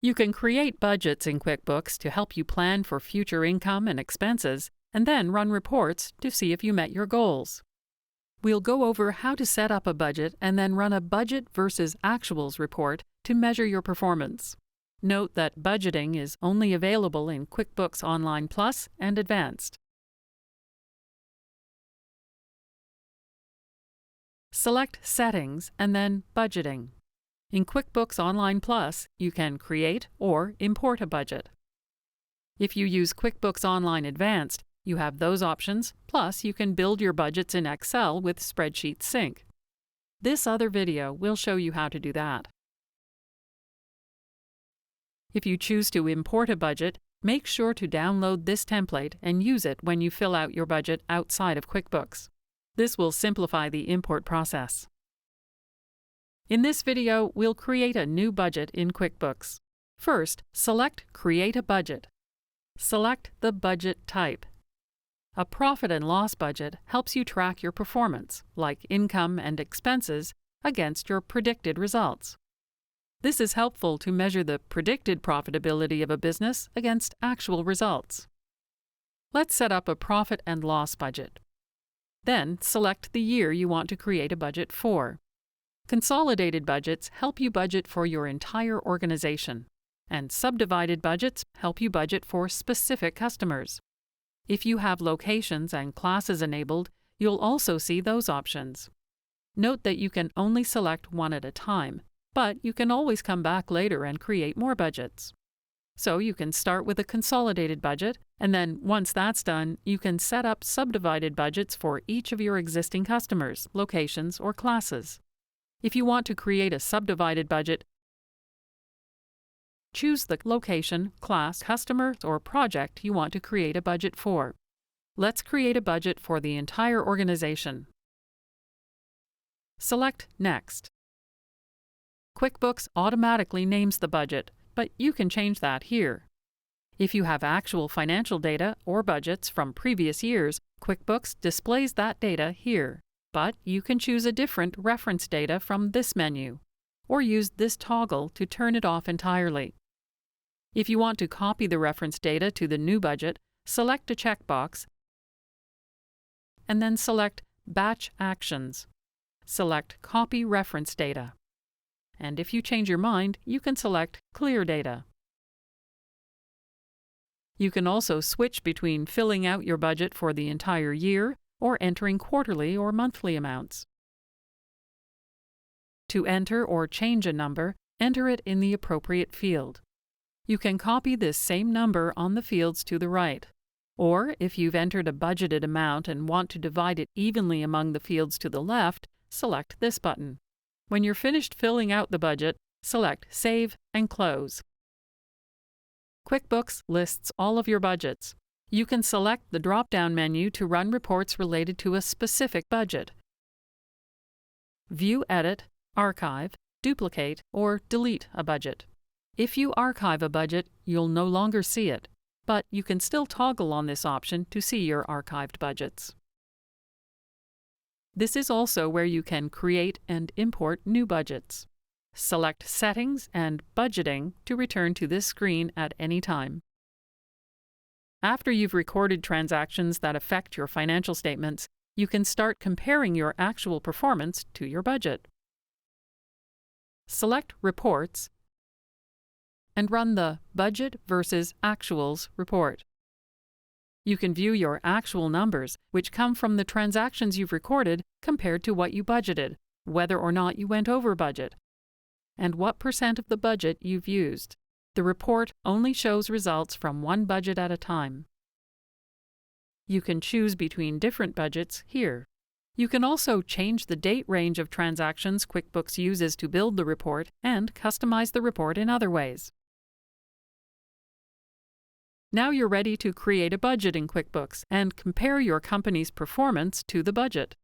You can create budgets in QuickBooks to help you plan for future income and expenses, and then run reports to see if you met your goals. We'll go over how to set up a budget and then run a budget versus actuals report to measure your performance. Note that budgeting is only available in QuickBooks Online Plus and Advanced. Select Settings and then Budgeting. In QuickBooks Online Plus, you can create or import a budget. If you use QuickBooks Online Advanced, you have those options, plus you can build your budgets in Excel with Spreadsheet Sync. This other video will show you how to do that. If you choose to import a budget, make sure to download this template and use it when you fill out your budget outside of QuickBooks. This will simplify the import process. In this video, we'll create a new budget in QuickBooks. First, select Create a Budget. Select the budget type. A profit and loss budget helps you track your performance, like income and expenses, against your predicted results. This is helpful to measure the predicted profitability of a business against actual results. Let's set up a profit and loss budget. Then, select the year you want to create a budget for. Consolidated budgets help you budget for your entire organization, and subdivided budgets help you budget for specific customers. If you have locations and classes enabled, you'll also see those options. Note that you can only select one at a time, but you can always come back later and create more budgets. So you can start with a consolidated budget, and then once that's done, you can set up subdivided budgets for each of your existing customers, locations, or classes. If you want to create a subdivided budget, choose the location, class, customer, or project you want to create a budget for. Let's create a budget for the entire organization. Select Next. QuickBooks automatically names the budget, but you can change that here. If you have actual financial data or budgets from previous years, QuickBooks displays that data here. But you can choose a different reference data from this menu, or use this toggle to turn it off entirely. If you want to copy the reference data to the new budget, select a checkbox and then select Batch Actions. Select Copy Reference Data. And if you change your mind, you can select Clear Data. You can also switch between filling out your budget for the entire year or entering quarterly or monthly amounts. To enter or change a number, enter it in the appropriate field. You can copy this same number on the fields to the right. Or, if you've entered a budgeted amount and want to divide it evenly among the fields to the left, select this button. When you're finished filling out the budget, select Save and Close. QuickBooks lists all of your budgets. You can select the drop-down menu to run reports related to a specific budget. View, Edit, Archive, Duplicate, or Delete a budget. If you archive a budget, you'll no longer see it, but you can still toggle on this option to see your archived budgets. This is also where you can create and import new budgets. Select Settings and Budgeting to return to this screen at any time. After you've recorded transactions that affect your financial statements, you can start comparing your actual performance to your budget. Select Reports and run the Budget versus Actuals report. You can view your actual numbers, which come from the transactions you've recorded compared to what you budgeted, whether or not you went over budget, and what % of the budget you've used. The report only shows results from one budget at a time. You can choose between different budgets here. You can also change the date range of transactions QuickBooks uses to build the report and customize the report in other ways. Now you're ready to create a budget in QuickBooks and compare your company's performance to the budget.